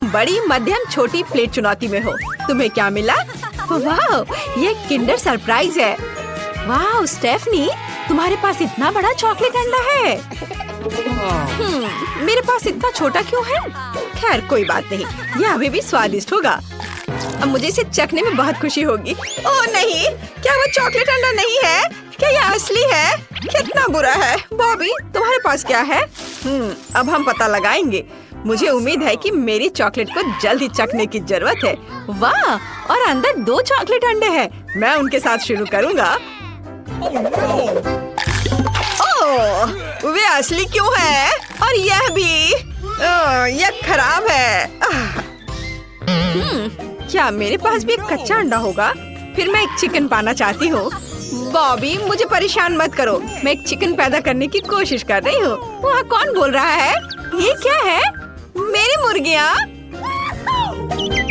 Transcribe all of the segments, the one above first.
तुम बड़ी, मध्यम, छोटी प्लेट चुनौती में हो। तुम्हें क्या मिला? वाह, ये किंडर सरप्राइज है। वाह स्टेफनी, तुम्हारे पास इतना बड़ा चॉकलेट अंडा है। मेरे पास इतना छोटा क्यों है? खैर कोई बात नहीं, यह अभी भी स्वादिष्ट होगा। अब मुझे इसे चखने में बहुत खुशी होगी। ओह नहीं, क्या वो चॉकलेट अंडा नहीं है? क्या यह असली है? कितना बुरा है। बॉबी, तुम्हारे पास क्या है? अब हम पता लगाएंगे। मुझे उम्मीद है कि मेरी चॉकलेट को जल्द ही चखने की जरूरत है। वाह, और अंदर 2 चॉकलेट अंडे हैं। मैं उनके साथ शुरू करूँगा। ओह, वे असली क्यों है? और यह भी, यह खराब है। क्या मेरे पास भी एक कच्चा अंडा होगा? फिर मैं एक चिकन पाना चाहती हूँ। बॉबी, मुझे परेशान मत करो, मैं एक चिकन पैदा करने की कोशिश कर रही हूँ। वहाँ कौन बोल रहा है? ये क्या है? मेरी मुर्गियाँ?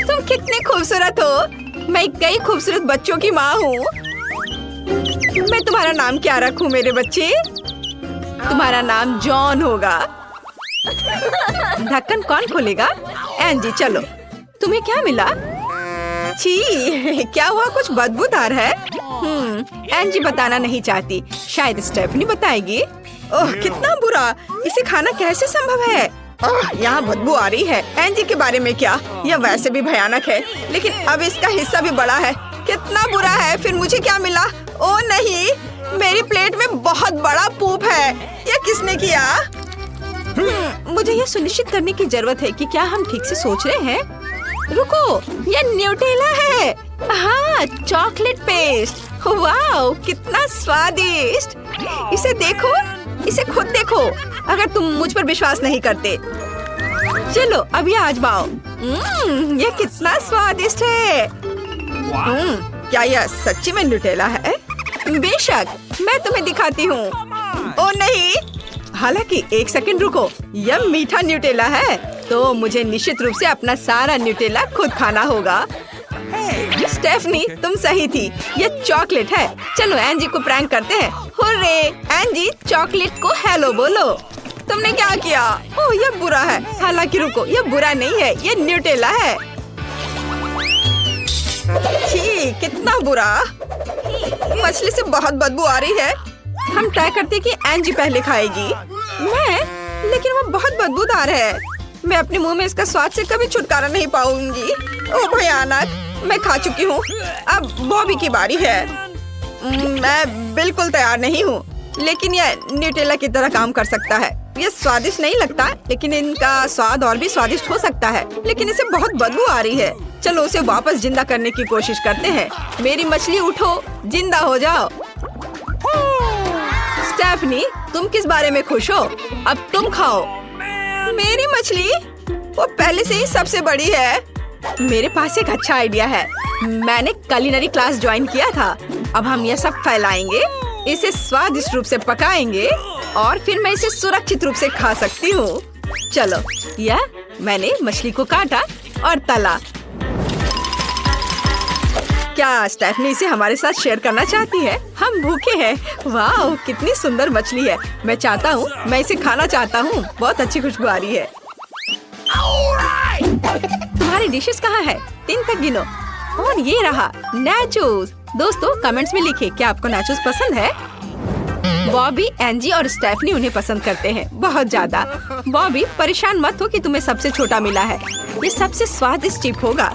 तुम कितने खूबसूरत हो। मैं कई खूबसूरत बच्चों की माँ हूँ। मैं तुम्हारा नाम क्या रखूँ मेरे बच्चे? तुम्हारा नाम जॉन होगा। ढक्कन कौन खोलेगा? एंजी, चलो। तुम्हें क्या मिला? छी, क्या हुआ? कुछ बदबूदार है। एंजी बताना नहीं चाहती, शायद स्टेफनी बताएगी। ओह, कितना बुरा, इसे खाना कैसे संभव है? ओह, यहाँ बदबू आ रही है। एंजी के बारे में क्या? यह वैसे भी भयानक है, लेकिन अब इसका हिस्सा भी बड़ा है। कितना बुरा है। फिर मुझे क्या मिला? ओह नहीं, मेरी प्लेट में बहुत बड़ा पूप है। यह किसने किया? मुझे यह सुनिश्चित करने की जरूरत है कि क्या हम ठीक से सोच रहे हैं। रुको, यह न्यूटेला है। हाँ, चॉकलेट पेस्ट। वाह, कितना स्वादिष्ट। इसे देखो, इसे खुद देखो, अगर तुम मुझ पर विश्वास नहीं करते। चलो अब यह आजमाओ। यह कितना स्वादिष्ट है। क्या यह सच्ची में न्यूटेला है? बेशक, मैं तुम्हें दिखाती हूँ। ओ नहीं, हालांकि एक सेकंड रुको, यह मीठा न्यूटेला है, तो मुझे निश्चित रूप से अपना सारा न्यूटेला खुद खाना होगा। स्टेफनी, तुम सही थी, यह चॉकलेट है। चलो एंजी को प्रैंक करते हैं। हुर्रे! एंजी, चॉकलेट को हेलो बोलो। तुमने क्या किया? ओह, यह बुरा है। हालांकि रुको, यह बुरा नहीं है, यह न्यूटेला है। छी, कितना बुरा। मछली से बहुत बदबू आ रही है। हम तय करते कि एंजी पहले खाएगी। मैं? लेकिन वो बहुत बदबूदार है। मैं अपने मुंह में इसका स्वाद से कभी छुटकारा नहीं पाऊंगी। ओह भयानक, मैं खा चुकी हूँ। अब बॉबी की बारी है। मैं बिल्कुल तैयार नहीं हूँ, लेकिन यह न्यूटेला की तरह काम कर सकता है। यह स्वादिष्ट नहीं लगता, लेकिन इनका स्वाद और भी स्वादिष्ट हो सकता है। लेकिन इसे बहुत बदबू आ रही है। चलो उसे वापस जिंदा करने की कोशिश करते हैं। मेरी मछली उठो, जिंदा हो जाओ। स्टेफनी, तुम किस बारे में खुश हो? अब तुम खाओ। मेरी मछली? वो पहले से ही सबसे बड़ी है। मेरे पास एक अच्छा आइडिया है। मैंने कुलिनरी क्लास ज्वाइन किया था। अब हम यह सब फैलाएंगे, इसे स्वादिष्ट रूप से पकाएंगे और फिर मैं इसे सुरक्षित रूप से खा सकती हूँ। चलो, यह मैंने मछली को काटा और तला। क्या स्टेफनी इसे हमारे साथ शेयर करना चाहती है? हम भूखे हैं। वाह, कितनी सुंदर मछली है। मैं चाहता हूँ, मैं इसे खाना चाहता हूँ। बहुत अच्छी खुशबू आ रही है। तुम्हारी डिशेस कहाँ है? 3 तक गिनो। और ये रहा नाचोस। दोस्तों कमेंट्स में लिखिए, क्या आपको नाचोस पसंद है? बॉबी, एंजी और स्टेफनी उन्हें पसंद करते हैं बहुत ज्यादा। बॉबी, परेशान मत हो कि तुम्हें सबसे छोटा मिला है। ये सबसे स्वादिष्ट चिप होगा।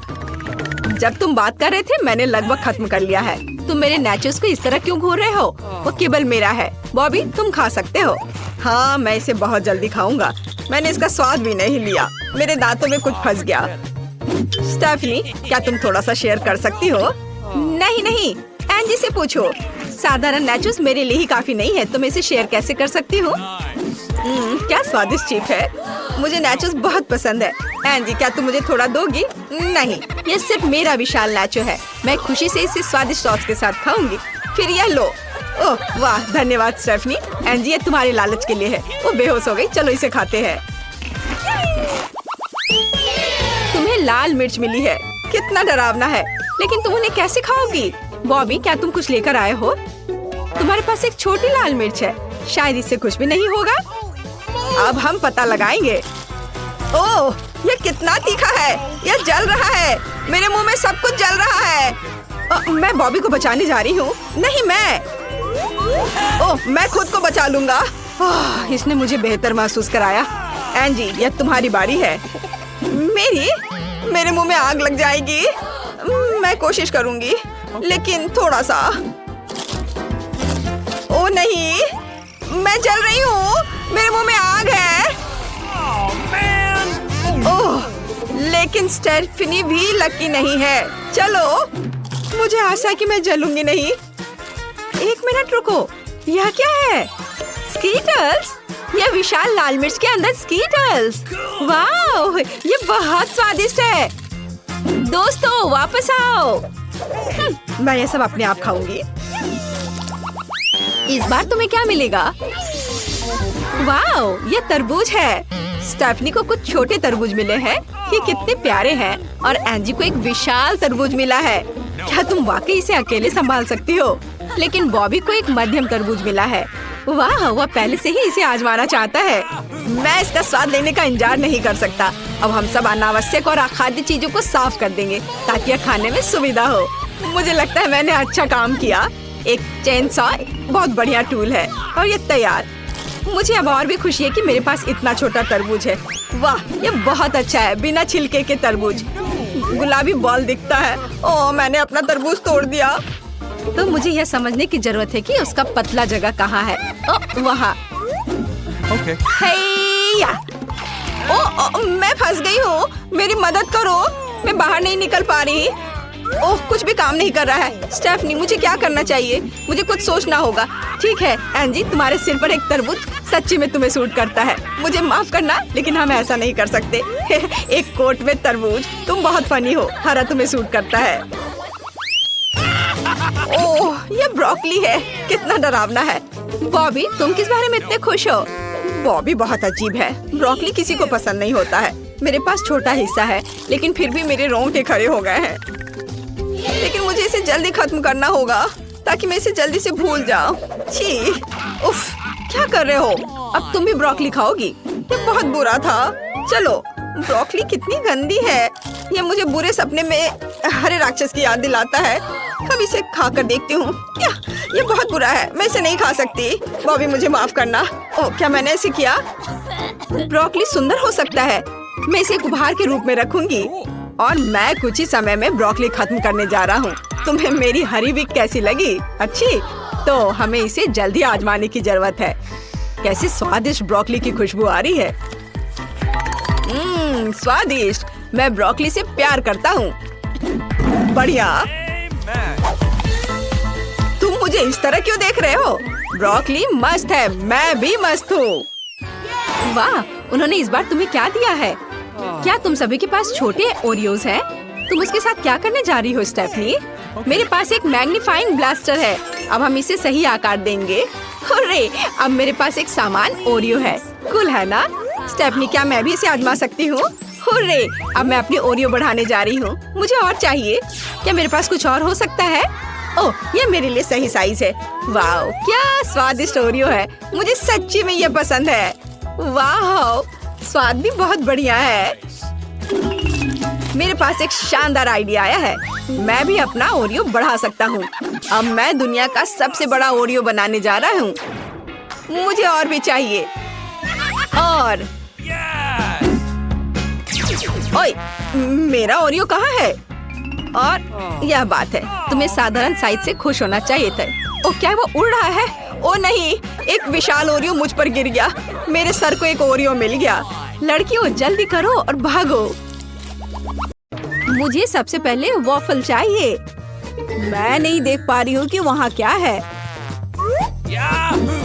जब तुम बात कर रहे थे, मैंने लगभग खत्म कर लिया है। तुम मेरे नाचोस को इस तरह क्यों घूर रहे हो? वो केवल मेरा है। बॉबी, तुम खा सकते हो। हाँ, मैं इसे बहुत जल्दी खाऊंगा। मैंने इसका स्वाद भी नहीं लिया। मेरे दांतों में कुछ फंस गया। स्टेफनी, क्या तुम थोड़ा सा शेयर कर सकती हो? नहीं नहीं, एंजी से पूछो। साधारण नाचोस मेरे लिए ही काफी नहीं है, तो मैं इसे शेयर कैसे कर सकती हूँ? क्या स्वादिष्ट चिप है। मुझे नाचोस बहुत पसंद है। एंजी, क्या तुम मुझे थोड़ा दोगी? नहीं, ये सिर्फ मेरा विशाल नाचो है। मैं खुशी से इसे स्वादिष्ट सॉस के साथ खाऊंगी। फिर यह लो। ओह वाह, धन्यवाद स्टेफनी। एंजी, ये तुम्हारे लालच के लिए है। वो बेहोश हो गई। चलो इसे खाते हैं। तुम्हें लाल मिर्च मिली है। कितना डरावना है, लेकिन तुम उन्हें कैसे खाओगी? बॉबी, क्या तुम कुछ लेकर आए हो? तुम्हारे पास एक छोटी लाल मिर्च है, शायद इससे कुछ भी नहीं होगा। अब हम पता लगाएंगे। ओह, ये कितना तीखा है, यह जल रहा है। मेरे मुंह में सब कुछ जल रहा है। मैं बॉबी को बचाने जा रही हूँ। नहीं मैं खुद को बचा लूंगा। इसने मुझे बेहतर महसूस कराया। एंजी, यह तुम्हारी बारी है। मेरे मुंह में आग लग जाएगी। मैं कोशिश करूंगी, लेकिन थोड़ा सा। ओ नहीं, मैं जल रही हूँ। मेरे मुंह में आग है। ओह, लेकिन स्टेफनी भी लकी नहीं है। चलो, मुझे आशा है कि मैं जलूंगी नहीं। एक मिनट रुको, यह क्या है? स्कीटल्स। यह विशाल लाल मिर्च के अंदर स्कीटल्स। वाह, ये बहुत स्वादिष्ट है। दोस्तों, वापस आओ। मैं ये सब अपने आप खाऊंगी। इस बार तुम्हें क्या मिलेगा? वाह, ये तरबूज है। स्टेफनी को कुछ छोटे तरबूज मिले हैं। ये कितने प्यारे हैं। और एंजी को एक विशाल तरबूज मिला है। क्या तुम वाकई इसे अकेले संभाल सकती हो? लेकिन बॉबी को एक मध्यम तरबूज मिला है। वाह, वह पहले से ही इसे आजमाना चाहता है। मैं इसका स्वाद लेने का इंतजार नहीं कर सकता। अब हम सब अनावश्यक और अखाद्य चीजों को साफ कर देंगे ताकि यह खाने में सुविधा हो। मुझे लगता है मैंने अच्छा काम किया। एक चेन सॉ बहुत बढ़िया टूल है और ये तैयार। मुझे अब और भी खुशी है कि मेरे पास इतना छोटा तरबूज है। वाह, ये बहुत अच्छा है। बिना छिलके के तरबूज। गुलाबी बॉल दिखता है। ओह, मैंने अपना तरबूज तोड़ दिया। तो मुझे यह समझने की जरूरत है कि उसका पतला जगह कहाँ है। वहाँ। Okay. मैं फंस गई हूँ। मेरी मदद करो। मैं बाहर नहीं निकल पा रही। ओह, कुछ भी काम नहीं कर रहा है। स्टेफनी, मुझे क्या करना चाहिए? मुझे कुछ सोचना होगा। ठीक है एंजी, तुम्हारे सिर पर एक तरबूज सच्ची में तुम्हें सूट करता है। मुझे माफ करना, लेकिन हम ऐसा नहीं कर सकते। एक कोट में तरबूज। तुम बहुत फनी हो। हरा तुम्हें सूट करता है। ओह, ये ब्रोकली है। कितना डरावना है। बॉबी, तुम किस बारे में इतने खुश हो? बॉबी बहुत अजीब है। ब्रोकली किसी को पसंद नहीं होता है। मेरे पास छोटा हिस्सा है, लेकिन फिर भी मेरे रोंगटे खड़े हो गए हैं। लेकिन मुझे इसे जल्दी खत्म करना होगा ताकि मैं इसे जल्दी से भूल जाऊं। छी, उफ, क्या कर रहे हो? अब तुम भी ब्रोकली खाओगी? ये बहुत बुरा था। चलो, ब्रोकली कितनी गंदी है। ये मुझे बुरे सपने में हरे राक्षस की याद दिलाता है। अब इसे खाकर देखती हूँ। ये बहुत बुरा है। मैं इसे नहीं खा सकती। बॉबी, मुझे माफ करना। ओह, क्या मैंने ऐसे किया? ब्रोकली सुंदर हो सकता है। मैं इसे एक उपहार के रूप में रखूंगी। और मैं कुछ ही समय में ब्रोकली खत्म करने जा रहा हूँ। तुम्हें मेरी हरी विक कैसी लगी? अच्छी? तो हमें इसे जल्दी आजमाने की जरूरत है। कैसी स्वादिष्ट ब्रोकली की खुशबू आ रही है। स्वादिष्ट। मैं ब्रोकली से प्यार करता हूँ। बढ़िया। तुम मुझे इस तरह क्यों देख रहे हो? ब्रोकली मस्त है। मैं भी मस्त हूँ। वाह, उन्होंने इस बार तुम्हें क्या दिया है? क्या तुम सभी के पास छोटे ओरियोज हैं? तुम उसके साथ क्या करने जा रही हो स्टेफनी? मेरे पास एक मैग्नीफाइंग ब्लास्टर है। अब हम इसे सही आकार देंगे। हुर्रे, अब मेरे पास एक सामान ओरियो है। कूल है ना? स्टेफनी, क्या मैं भी इसे आजमा सकती हूँ? हुर्रे, अब मैं अपनी ओरियो बढ़ाने जा रही हूँ। मुझे और चाहिए। क्या मेरे पास कुछ और हो सकता है? ओह, ये मेरे लिए सही साइज है। वाह, क्या स्वादिष्ट ओरियो है। मुझे सच्ची में ये पसंद है। वाह, स्वाद भी बहुत बढ़िया है। मेरे पास एक शानदार आइडिया आया है। मैं भी अपना ओरियो बढ़ा सकता हूँ। अब मैं दुनिया का सबसे बड़ा ओरियो बनाने जा रहा हूँ। मुझे और भी चाहिए। और ओए, मेरा ओरियो कहाँ है? और यह बात है, तुम्हें साधारण साइज से खुश होना चाहिए था। ओ, क्या वो उड़ रहा है? ओ नहीं, एक विशाल ओरियो मुझ पर गिर गया। मेरे सर को एक ओरियो मिल गया। लड़कियों, जल्दी करो और भागो। मुझे सबसे पहले वॉफल चाहिए। मैं नहीं देख पा रही हूँ कि वहाँ क्या है।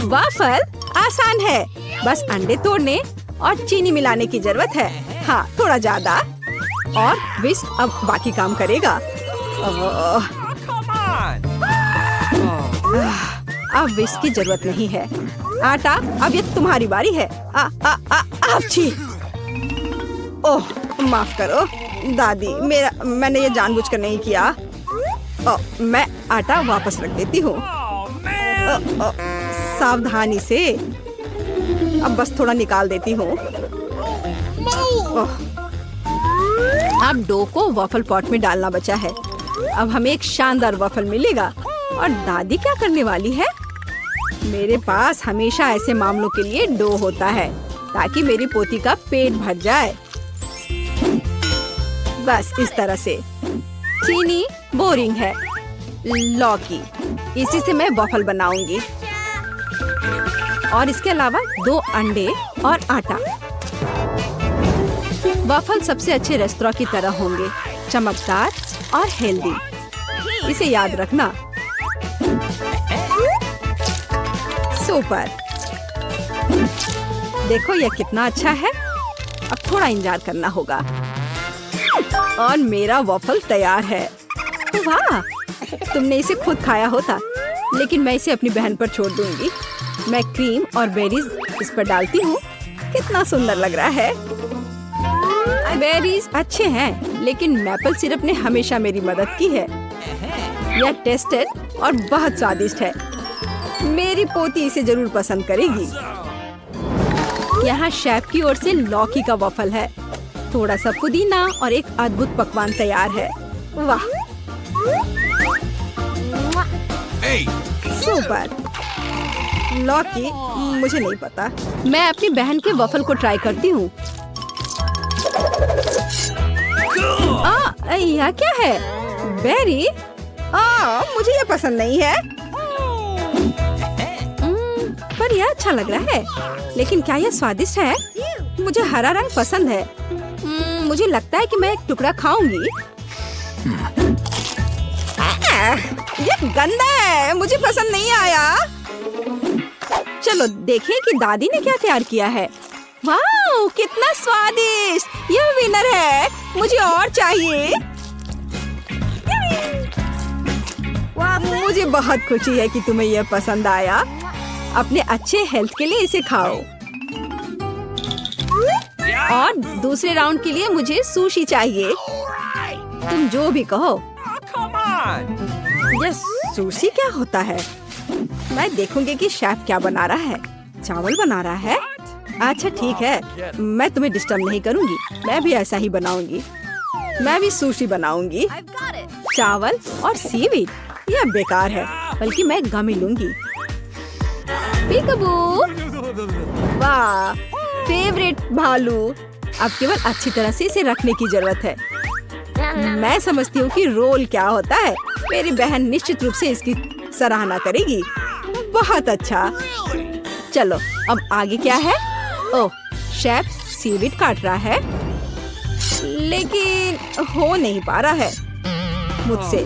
वॉफल आसान है। बस अंडे तोड़ने और चीनी मिलाने की जरूरत है। हाँ, थोड़ा ज्यादा। और विस्क अब बाकी काम करेगा। अब विस्क की जरूरत नहीं है। आटा, अब ये तुम्हारी बारी है। छी। ओह, माफ करो दादी, मैंने ये जानबूझकर नहीं किया। मैं आटा वापस रख देती हूँ। सावधानी से। अब बस थोड़ा निकाल देती हूँ। अब डो को वॉफल पॉट में डालना बचा है। अब हमें एक शानदार वॉफल मिलेगा। और दादी क्या करने वाली है? मेरे पास हमेशा ऐसे मामलों के लिए डो होता है ताकि मेरी पोती का पेट भर जाए। बस इस तरह से। चीनी बोरिंग है। लौकी, इसी से मैं वॉफल बनाऊंगी। और इसके अलावा 2 अंडे और आटा। वॉफल सबसे अच्छे रेस्तरां की तरह होंगे, चमकदार और हेल्दी। इसे याद रखना। सुपर। देखो यह कितना अच्छा है। अब थोड़ा इंतजार करना होगा। और मेरा वॉफल तैयार है। वाह, तुमने इसे खुद खाया होता, लेकिन मैं इसे अपनी बहन पर छोड़ दूंगी। मैं क्रीम और बेरीज इस पर डालती हूँ। कितना सुंदर लग रहा है। बेरीज अच्छे हैं, लेकिन मैपल सिरप ने हमेशा मेरी मदद की है। यह टेस्टेड और बहुत स्वादिष्ट है। मेरी पोती इसे जरूर पसंद करेगी। यहाँ शेफ की ओर से लौकी का वॉफल है। थोड़ा सा पुदीना और एक अद्भुत पकवान तैयार है। वाह, सुपर। लौकी मुझे नहीं पता। मैं अपनी बहन के वॉफल को ट्राई करती हूँ। यह क्या है? बेरी? मुझे यह पसंद नहीं है। पर यह अच्छा लग रहा है। लेकिन क्या यह स्वादिष्ट है? मुझे हरा रंग पसंद है। मुझे लगता है कि मैं एक टुकड़ा खाऊंगी। यह गंदा है, मुझे पसंद नहीं आया। चलो देखें कि दादी ने क्या तैयार किया है। वाह, कितना स्वादिष्ट! यह विनर है। मुझे और चाहिए। मुझे बहुत खुशी है कि तुम्हें यह पसंद आया। अपने अच्छे हेल्थ के लिए इसे खाओ। और दूसरे राउंड के लिए मुझे सुशी चाहिए। तुम जो भी कहो। यह सुशी क्या होता है? मैं देखूंगी कि शेफ क्या बना रहा है। चावल बना रहा है? अच्छा ठीक है, मैं तुम्हें डिस्टर्ब नहीं करूंगी। मैं भी ऐसा ही बनाऊंगी। मैं भी सुशी बनाऊंगी। चावल और सीवीड, यह बेकार है, बल्कि मैं गमी लूंगी। पीकबू, वाह, फेवरेट भालू। अब केवल अच्छी तरह से इसे रखने की जरूरत है। मैं समझती हूँ कि रोल क्या होता है। मेरी बहन निश्चित रूप से इसकी सराहना करेगी। बहुत अच्छा। चलो अब आगे क्या है? ओह, शेफ सीवीड काट रहा है, लेकिन हो नहीं पा रहा है मुझसे।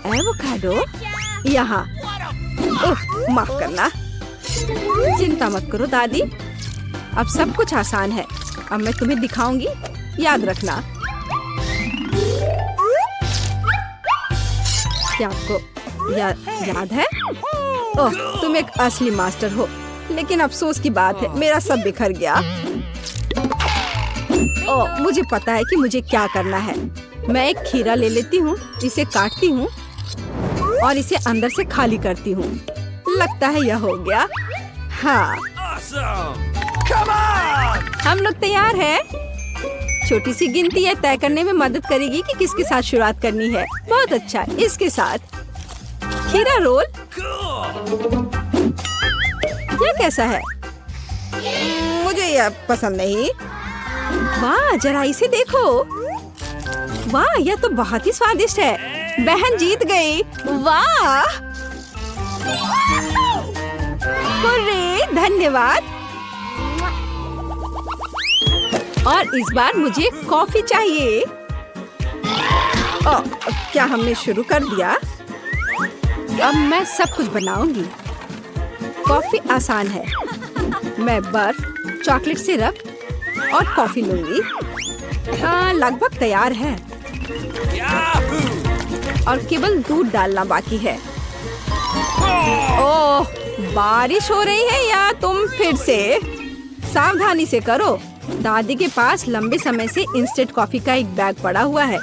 एवोकाडो यहाँ। माफ करना। चिंता मत करो दादी, अब सब कुछ आसान है। अब मैं तुम्हें दिखाऊंगी, याद रखना। क्या आपको याद है? ओह, तुम एक असली मास्टर हो। लेकिन अफसोस की बात है, मेरा सब बिखर गया। ओह, मुझे पता है कि मुझे क्या करना है। मैं एक खीरा ले लेती हूँ, इसे काटती हूँ और इसे अंदर से खाली करती हूँ। लगता है यह हो गया। हाँ, हम लोग तैयार हैं। छोटी सी गिनती यह तय करने में मदद करेगी कि किसके साथ शुरुआत करनी है। बहुत अच्छा, इसके साथ। खीरा रोल। यह कैसा है? मुझे यह पसंद नहीं। वाह, जरा इसे देखो। वाह, यह तो बहुत ही स्वादिष्ट है। बहन जीत गई। वाह, हुर्रे, धन्यवाद। और इस बार मुझे कॉफी चाहिए। क्या हमने शुरू कर दिया? अब मैं सब कुछ बनाऊंगी। कॉफी आसान है। मैं बर्फ, चॉकलेट सिरप और कॉफी लूंगी। लगभग तैयार है और केवल दूध डालना बाकी है। ओह, बारिश हो रही है या तुम फिर से? सावधानी से करो। दादी के पास लंबे समय से इंस्टेंट कॉफी का एक बैग पड़ा हुआ है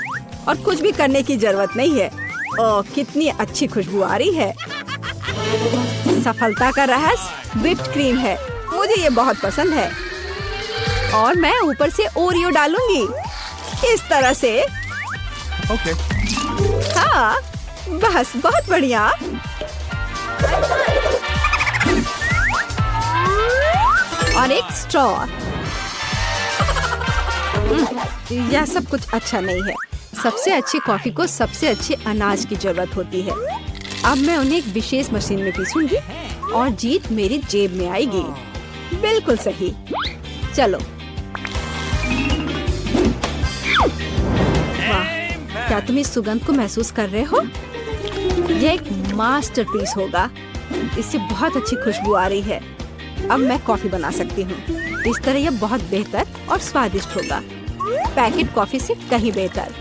और कुछ भी करने की जरूरत नहीं है। ओह, कितनी अच्छी खुशबू आ रही है। सफलता का रहस्य व्हिप्ड क्रीम है। मुझे ये बहुत पसंद है। और मैं ऊपर से ओरियो डालूंगी। इस तरह से। Okay. हाँ, बस बहुत बढ़िया। और एक स्ट्रॉ। यह सब कुछ अच्छा नहीं है। सबसे अच्छी कॉफी को सबसे अच्छे अनाज की जरूरत होती है। अब मैं उन्हें एक विशेष मशीन में पीसूंगी और जीत मेरी जेब में आएगी। बिल्कुल सही। चलो। वाह, क्या तुम इस सुगंध को महसूस कर रहे हो? यह एक मास्टरपीस होगा। इससे बहुत अच्छी खुशबू आ रही है। अब मैं कॉफी बना सकती हूँ। इस तरह यह बहुत बेहतर और स्वादिष्ट होगा। पैकेट कॉफी से कहीं बेहतर।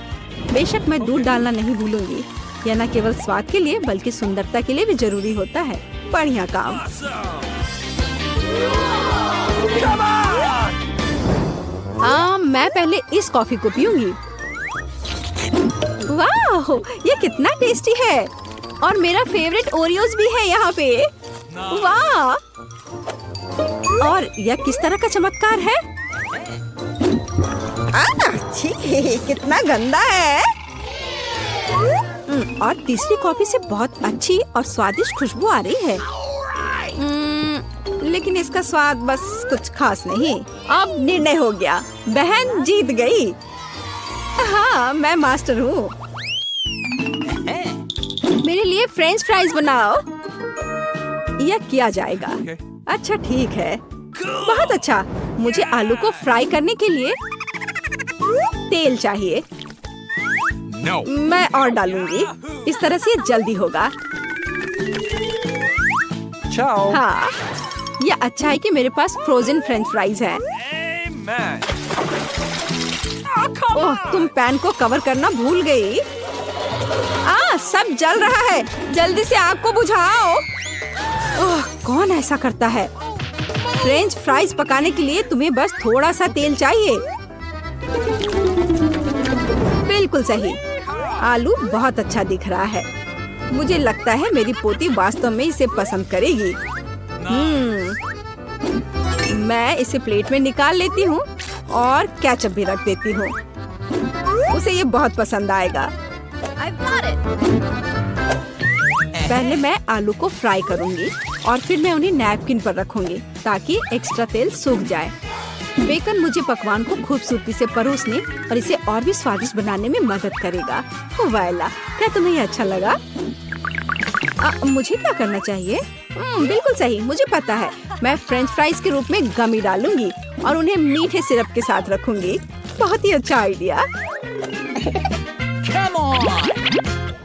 बेशक मैं दूध डालना नहीं भूलूंगी। यह न केवल स्वाद के लिए बल्कि सुंदरता के लिए भी जरूरी होता है। बढ़िया काम। हाँ, मैं पहले इस कॉफी को पीऊंगी। वाह, ये कितना टेस्टी है। और मेरा फेवरेट ओरियोज भी है यहाँ पे। वाह, और यह किस तरह का चमत्कार है? छी, कितना गंदा है। और तीसरी कॉफी से बहुत अच्छी और स्वादिष्ट खुशबू आ रही है। लेकिन इसका स्वाद बस कुछ खास नहीं। अब निर्णय हो गया। बहन जीत गई। हाँ, मैं मास्टर हूँ। मेरे लिए फ्रेंच फ्राइज बनाओ। यह किया जाएगा। अच्छा, ठीक है। बहुत अच्छा। मुझे आलू को फ्राई करने के लिए तेल चाहिए। No. मैं और डालूंगी। इस तरह से जल्दी होगा। Ciao. हाँ, यह अच्छा है कि मेरे पास फ्रोजन फ्रेंच फ्राइज हैं। Amen. ओह, तुम पैन को कवर करना भूल गई। सब जल रहा है। जल्दी से आग को बुझाओ। ओह, कौन ऐसा करता है? फ्रेंच फ्राइज पकाने के लिए तुम्हें बस थोड़ा सा तेल चाहिए। बिल्कुल सही। आलू बहुत अच्छा दिख रहा है। मुझे लगता है मेरी पोती वास्तव में इसे पसंद करेगी। मैं इसे प्लेट में निकाल लेती हूँ और केचप भी रख देती हूँ। उसे ये बहुत पसंद आएगा। पहले मैं आलू को फ्राई करूँगी और फिर मैं उन्हें नैपकिन पर रखूँगी ताकि एक्स्ट्रा तेल सूख जाए। बेकन मुझे पकवान को खूबसूरती से परोसने और इसे और भी स्वादिष्ट बनाने में मदद करेगा। वायला, क्या तुम्हें ये अच्छा लगा? मुझे क्या करना चाहिए? बिल्कुल सही, मुझे पता है। मैं फ्रेंच फ्राइज के रूप में गमी डालूंगी और उन्हें मीठे सिरप के साथ रखूंगी। बहुत ही अच्छा आइडिया।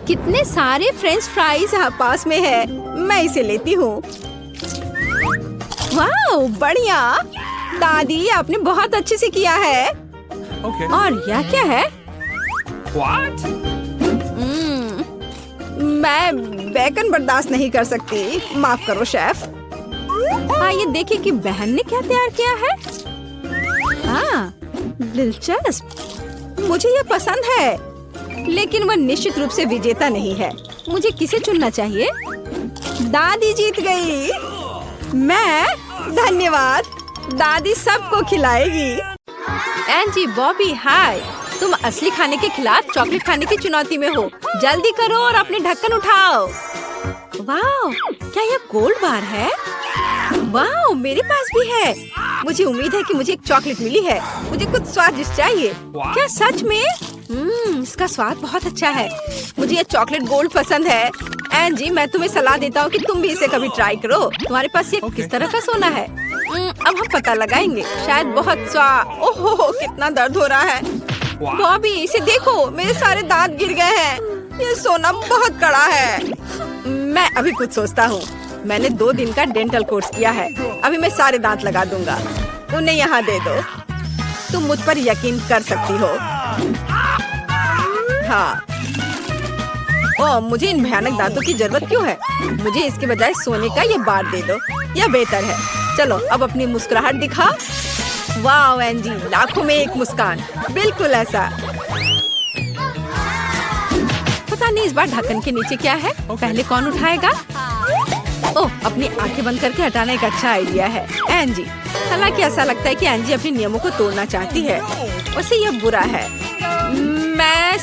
कितने सारे फ्रेंच फ्राइज यहाँ पास में है। मैं इसे लेती हूँ। वाह, बढ़िया। दादी, आपने बहुत अच्छे से किया है। Okay. और यह क्या है? What? मैं बेकन बर्दाश्त नहीं कर सकती। माफ करो शेफ। आइए देखें कि बहन ने क्या तैयार किया है। दिलचस्प। मुझे यह पसंद है, लेकिन वह निश्चित रूप से विजेता नहीं है। मुझे किसे चुनना चाहिए? दादी जीत गई। मैं? धन्यवाद। दादी सबको खिलाएगी। एंजी, बॉबी, हाय। तुम असली खाने के खिलाफ चॉकलेट खाने की चुनौती में हो। जल्दी करो और अपने ढक्कन उठाओ। वाह, क्या यह गोल्ड बार है? वाह, मेरे पास भी है। मुझे उम्मीद है कि मुझे एक चॉकलेट मिली है। मुझे कुछ स्वादिष्ट चाहिए। क्या सच में? इसका स्वाद बहुत अच्छा है। मुझे ये चॉकलेट गोल्ड पसंद है। एंजी, मैं तुम्हें सलाह देता हूँ कि तुम भी इसे कभी ट्राई करो। तुम्हारे पास ये किस तरह का सोना है? अब हम पता लगाएंगे। शायद बहुत ओहो, कितना दर्द हो रहा है। बॉबी, इसे देखो, मेरे सारे दांत गिर गए हैं। ये सोना बहुत कड़ा है। मैं अभी कुछ सोचता हूँ। मैंने 2 दिन का डेंटल कोर्स किया है। अभी मैं सारे दांत लगा दूंगा। उन्हें यहाँ दे दो। तुम मुझ पर यकीन कर सकती हो। हाँ। ओह, मुझे इन भयानक दांतों की जरूरत क्यों है? मुझे इसके बजाय सोने का ये बार दे दो। यह बेहतर है। चलो, अब अपनी मुस्कुराहट दिखा। वाह एंजी, लाखों में एक मुस्कान। बिल्कुल ऐसा। पता नहीं इस बार ढक्कन के नीचे क्या है। पहले कौन उठाएगा? ओह, अपनी आंखें बंद करके हटाना एक अच्छा आइडिया है। एंजी, हालांकि ऐसा लगता है कि एंजी अपने नियमों को तोड़ना चाहती है। उसे यह बुरा है।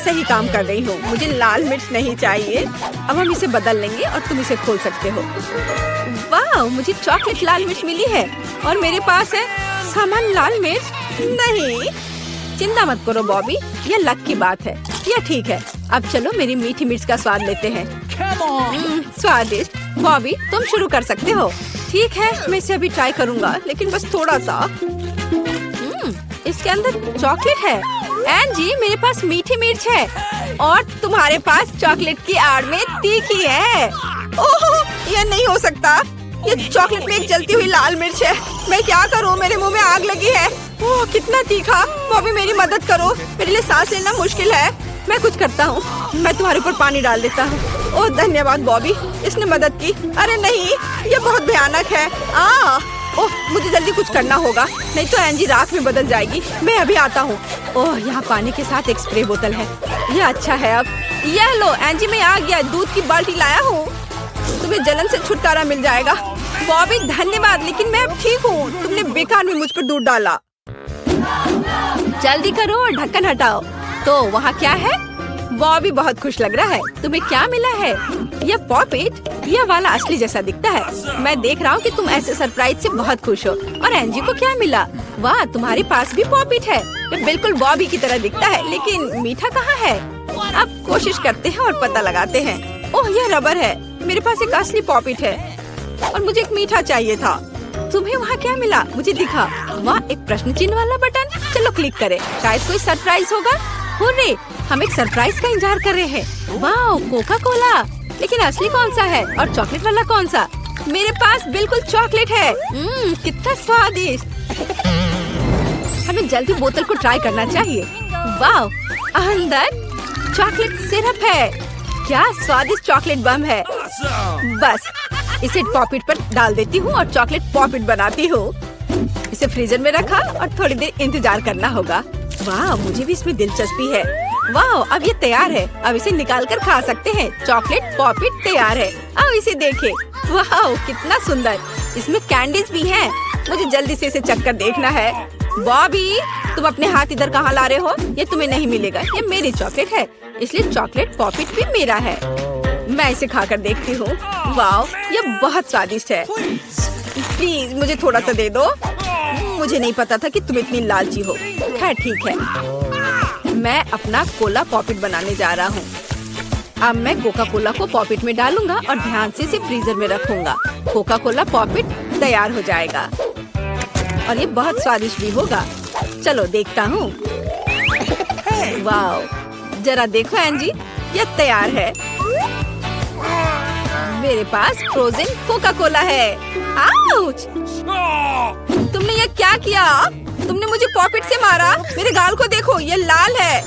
सही काम कर रही हूँ। मुझे लाल मिर्च नहीं चाहिए। अब हम इसे बदल लेंगे और तुम इसे खोल सकते हो। वाह, मुझे चॉकलेट लाल मिर्च मिली है और मेरे पास है सामान लाल मिर्च नहीं। चिंता मत करो बॉबी, ये लक की बात है। यह ठीक है। अब चलो मेरी मीठी मिर्च का स्वाद लेते हैं। स्वादिष्ट। बॉबी तुम शुरू कर सकते हो। ठीक है, मैं इसे अभी ट्राई करूंगा, लेकिन बस थोड़ा सा। इसके अंदर चॉकलेट है। एंजी, मेरे पास मीठी मिर्च है और तुम्हारे पास चॉकलेट की आड़ में तीखी है। ओह, यह नहीं हो सकता। ये चॉकलेट में एक जलती हुई लाल मिर्च है। मैं क्या करूं? मेरे मुंह में आग लगी है। ओह, कितना तीखा। बॉबी मेरी मदद करो, मेरे लिए सांस लेना मुश्किल है। मैं कुछ करता हूँ, मैं तुम्हारे ऊपर पानी डाल देता हूँ। ओह धन्यवाद बॉबी, इसने मदद की। अरे नहीं, ये बहुत भयानक है। ओह, मुझे जल्दी कुछ करना होगा, नहीं तो एंजी राख में बदल जाएगी। मैं अभी आता हूँ। ओह, यहाँ पानी के साथ एक स्प्रे बोतल है। यह अच्छा है। अब यह लो एंजी, मैं आ गया। दूध की बाल्टी लाया हूँ, तुम्हें जलन से छुटकारा मिल जाएगा। बॉबी धन्यवाद, लेकिन मैं अब ठीक हूँ। तुमने बेकार में मुझ पर दूध डाला। जल्दी करो और ढक्कन हटाओ। तो वहाँ क्या है? बॉबी बहुत खुश लग रहा है। तुम्हें क्या मिला है? यह पॉपिट, यह वाला असली जैसा दिखता है। मैं देख रहा हूँ कि तुम ऐसे सरप्राइज से बहुत खुश हो। और एंजी को क्या मिला? वाह, तुम्हारे पास भी पॉपिट है। यह बिल्कुल बॉबी की तरह दिखता है, लेकिन मीठा कहाँ है? अब कोशिश करते हैं और पता लगाते हैं। ओह, यह रबर है। मेरे पास एक असली पॉपिट है और मुझे एक मीठा चाहिए था। तुम्हें वहाँ क्या मिला? मुझे दिखा। वाह, एक प्रश्न चिन्ह वाला बटन। चलो क्लिक करें, शायद कोई सरप्राइज होगा। हुर्रे, हम एक सरप्राइज का इंतजार कर रहे हैं। वाह, कोका कोला। लेकिन असली कौन सा है और चॉकलेट वाला कौन सा? मेरे पास बिल्कुल चॉकलेट है। कितना स्वादिष्ट। हमें जल्दी बोतल को ट्राई करना चाहिए। वाह, अंदर चॉकलेट सिरप है। क्या स्वादिष्ट चॉकलेट बम है। बस इसे पॉपिट पर डाल देती हूँ और चॉकलेट पॉपिट बनाती हूँ। इसे फ्रीजर में रखा और थोड़ी देर इंतजार करना होगा। वाह, मुझे भी इसमें दिलचस्पी है। वाह, अब ये तैयार है। अब इसे निकाल कर खा सकते हैं। चॉकलेट पॉपिट तैयार है। अब इसे देखें। वाह, कितना सुंदर। इसमें कैंडीज भी हैं। मुझे जल्दी से इसे चखकर देखना है। बॉबी, तुम अपने हाथ इधर कहाँ ला रहे हो? ये तुम्हें नहीं मिलेगा, ये मेरी चॉकलेट है, इसलिए चॉकलेट पॉपिट भी मेरा है। मैं इसे खाकर देखती हूँ। वाह, ये बहुत स्वादिष्ट है। प्लीज मुझे थोड़ा सा दे दो। मुझे नहीं पता था कि तुम इतनी लालची हो। खैर ठीक है, मैं अपना कोला पॉपिट बनाने जा रहा हूँ। अब मैं कोका कोला को पॉपिट में डालूंगा और ध्यान से इसे फ्रीजर में रखूंगा। कोका कोला पॉपिट तैयार हो जाएगा और ये बहुत स्वादिष्ट भी होगा। चलो देखता हूँ। वाह, जरा देखो एंजी, ये तैयार है। मेरे पास फ्रोजन कोका कोला है। आउच! तुमने ये क्या किया? तुमने मुझे पॉकेट से मारा। मेरे गाल को देखो, ये लाल है।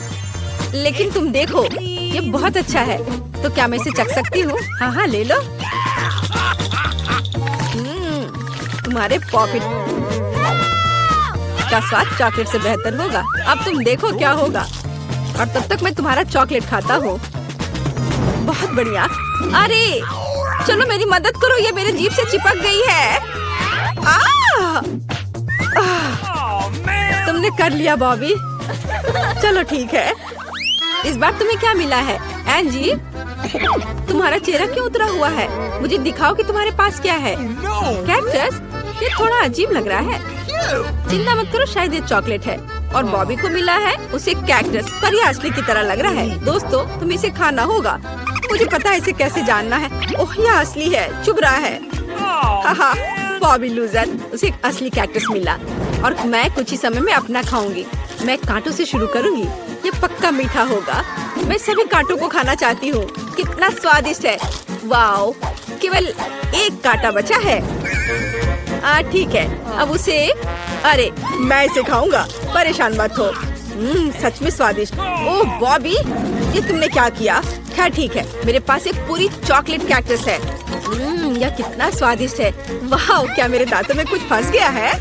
लेकिन तुम देखो, ये बहुत अच्छा है। तो क्या मैं इसे चख सकती हूँ? हाँ हाँ, ले लो। तुम्हारे पॉकेट का स्वाद चॉकलेट से बेहतर होगा। अब तुम देखो क्या होगा। और तब तक मैं तुम्हारा चॉकलेट खाता हूँ। बहुत बढ़िया। अरे चलो मेरी मदद करो, ये मेरे जीभ से चिपक गई है। तुमने कर लिया बॉबी। चलो ठीक है। इस बार तुम्हें क्या मिला है? एंजी, तुम्हारा चेहरा क्यों उतरा हुआ है? मुझे दिखाओ कि तुम्हारे पास क्या है। कैक्टस? ये थोड़ा अजीब लग रहा है। चिंता मत करो, शायद ये चॉकलेट है। और बॉबी को मिला है उसे कैक्टस, पर ये असली की तरह लग रहा है। दोस्तों, तुम्हें इसे खाना होगा। मुझे पता है इसे कैसे जानना है। ओह, यह असली है, चुभ रहा है। हाँ, बॉबी लूजर, उसे एक असली कैक्टस मिला और मैं कुछ ही समय में अपना खाऊंगी। मैं कांटों से शुरू करूंगी। ये पक्का मीठा होगा। मैं सभी कांटों को खाना चाहती हूँ। कितना स्वादिष्ट है। वाओ, केवल एक कांटा बचा है। ठीक है, अब उसे, अरे मैं इसे खाऊंगा, परेशान मत हो। सच में स्वादिष्ट। ओह बॉबी, ये तुमने क्या किया? खैर ठीक है, मेरे पास एक पूरी चॉकलेट कैक्टस है। यह कितना स्वादिष्ट है। वाह, क्या मेरे दांतों में कुछ फंस गया है?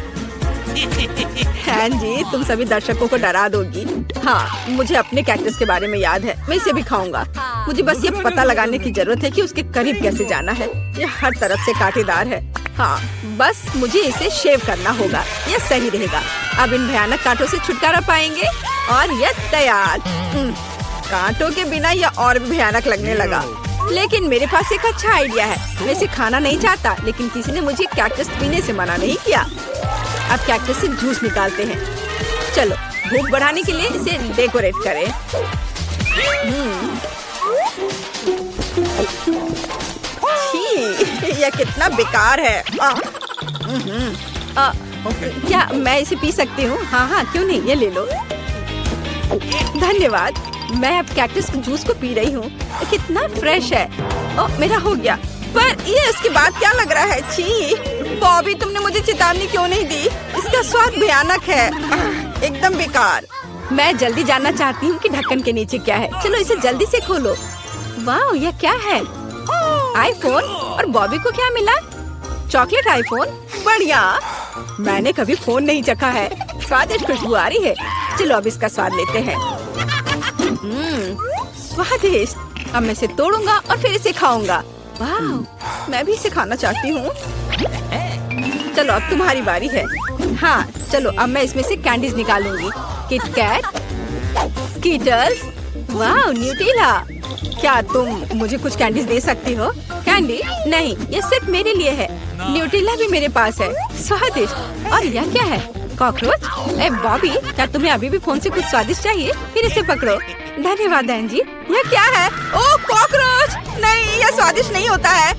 जी, तुम सभी दर्शकों को डरा दोगी। हाँ, मुझे अपने कैक्टस के बारे में याद है। मैं इसे भी खाऊंगा। मुझे बस ये पता लगाने की जरूरत है कि उसके करीब कैसे जाना है। ये हर तरफ से कांटेदार है। हाँ, बस मुझे इसे शेव करना होगा। यह सही रहेगा। अब इन भयानक कांटों से छुटकारा पाएंगे और यह तैयार। कांटों के बिना यह और भी भयानक लगने लगा। लेकिन मेरे पास एक अच्छा आइडिया है। मैं इसे खाना नहीं चाहता, लेकिन किसी ने मुझे कैक्टस पीने से मना नहीं किया। अब कैक्टस से जूस निकालते हैं। चलो, भूख बढ़ाने के लिए इसे डेकोरेट करें। छी, यह कितना बेकार है। क्या मैं इसे पी सकती हूँ? हाँ, क्यों नहीं, ये ले लो। धन्यवाद। मैं अब कैक्टस जूस को पी रही हूँ। कितना फ्रेश है। ओह, मेरा हो गया। पर ये इसके बाद क्या लग रहा है? छी, बॉबी, तुमने मुझे चेतावनी क्यों नहीं दी? इसका स्वाद भयानक है, एकदम बेकार। मैं जल्दी जानना चाहती हूँ कि ढक्कन के नीचे क्या है। चलो इसे जल्दी से खोलो। वाह, यह क्या है? आईफोन। और बॉबी को क्या मिला? Chocolate iPhone. बढ़िया। मैंने कभी फोन नहीं चखा है। स्वादिष्ट खुशबू आ रही है। चलो अब इसका स्वाद लेते हैं। स्वादिष्ट। अब मैं इसे तोड़ूंगा और फिर इसे खाऊंगा। वाह, मैं भी इसे खाना चाहती हूँ। चलो अब तुम्हारी बारी है। हाँ, चलो अब मैं इसमें से कैंडीज निकालूंगी। किटकैट, स्कीटर्स, वाह, न्यूटेला। क्या तुम मुझे कुछ कैंडीज दे सकती हो? कैंडी? नहीं, ये सिर्फ मेरे लिए है। न्यूटेला भी मेरे पास है। स्वादिष्ट। और यह क्या है? कॉकरोच? ए बॉबी, क्या तुम्हें अभी भी फोन से कुछ स्वादिष्ट चाहिए? फिर इसे पकड़ो। धन्यवाद एंजी। यह क्या है? ओह, कॉकरोच! नहीं, यह स्वादिष्ट नहीं होता है।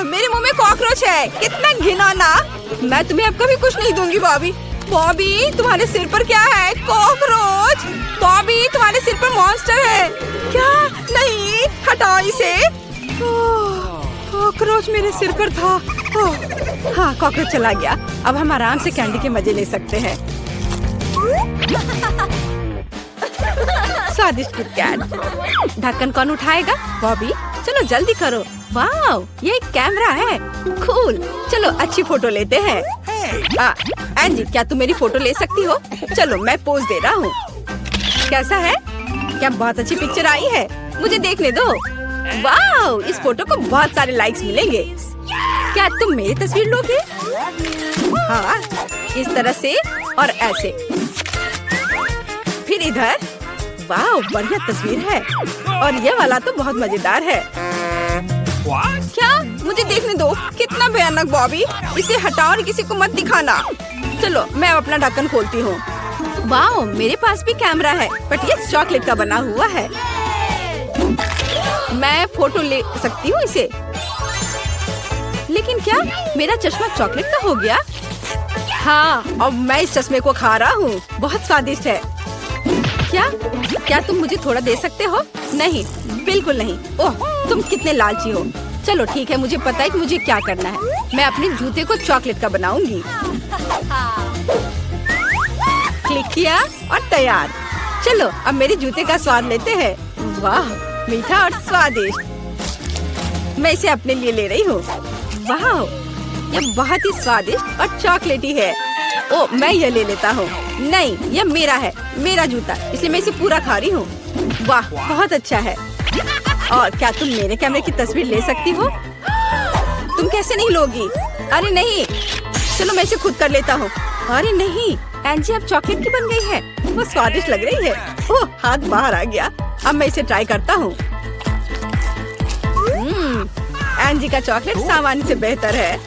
मेरे मुंह में कॉकरोच है। कितना घिनौना। मैं तुम्हें अब कभी कुछ नहीं दूंगी बॉबी। बॉबी, तुम्हारे सिर पर क्या है? कॉकरोच। बॉबी, तुम्हारे सिर पर मॉन्स्टर है। क्या? नहीं, हटाओ इसे। कॉकरोच मेरे सिर पर था। हाँ, कॉकरोच चला गया। अब हम आराम से कैंडी के मजे ले सकते हैं। स्वादिष्ट किटकैट। ढक्कन कौन उठाएगा? बॉबी, चलो जल्दी करो। वाह, ये एक कैमरा है। कूल। चलो अच्छी फोटो लेते हैं। एंजी, क्या तुम मेरी फोटो ले सकती हो? चलो मैं पोज दे रहा हूँ। कैसा है? क्या बहुत अच्छी पिक्चर आई है? मुझे देखने दो। वाह, इस फोटो को बहुत सारे लाइक्स मिलेंगे। क्या तुम मेरी तस्वीर लोगे? हाँ, इस तरह से और ऐसे। फिर इधर। वाह, बढ़िया तस्वीर है। और ये वाला तो बहुत मजेदार है। क्या? मुझे देखने दो। कितना भयानक बॉबी। इसे हटाओ और किसी को मत दिखाना। चलो मैं अपना ढक्कन खोलती हूँ। वाह, मेरे पास भी कैमरा है, बट ये चॉकलेट का बना हुआ है। मैं फोटो ले सकती हूँ इसे। लेकिन क्या मेरा चश्मा चॉकलेट का हो गया? हाँ, अब मैं इस चश्मे को खा रहा हूँ। बहुत स्वादिष्ट है। क्या तुम मुझे थोड़ा दे सकते हो? नहीं, बिल्कुल नहीं। ओह, तुम कितने लालची हो। चलो ठीक है, मुझे पता है कि मुझे क्या करना है। मैं अपने जूते को चॉकलेट का बनाऊंगी। क्लिक किया और तैयार। चलो अब मेरे जूते का स्वाद लेते हैं। वाह, मीठा और स्वादिष्ट। मैं इसे अपने लिए ले रही हूँ। वाह, ये बहुत ही स्वादिष्ट और चॉकलेटी है। ओ, मैं ये ले लेता हूँ। नहीं, ये मेरा है, मेरा जूता, इसलिए मैं इसे पूरा खा रही हूँ। वाह, बहुत अच्छा है। और क्या तुम मेरे कैमरे की तस्वीर ले सकती हो? तुम कैसे नहीं लोगी? अरे नहीं, चलो मैं इसे खुद कर लेता हूँ। अरे नहीं, एंजी अब चॉकलेट की बन गई है। वो स्वादिष्ट लग रही है। ओह, हाथ बाहर आ गया। अब मैं इसे ट्राई करता हूँ। एंजी का चॉकलेट सामान्य से बेहतर है।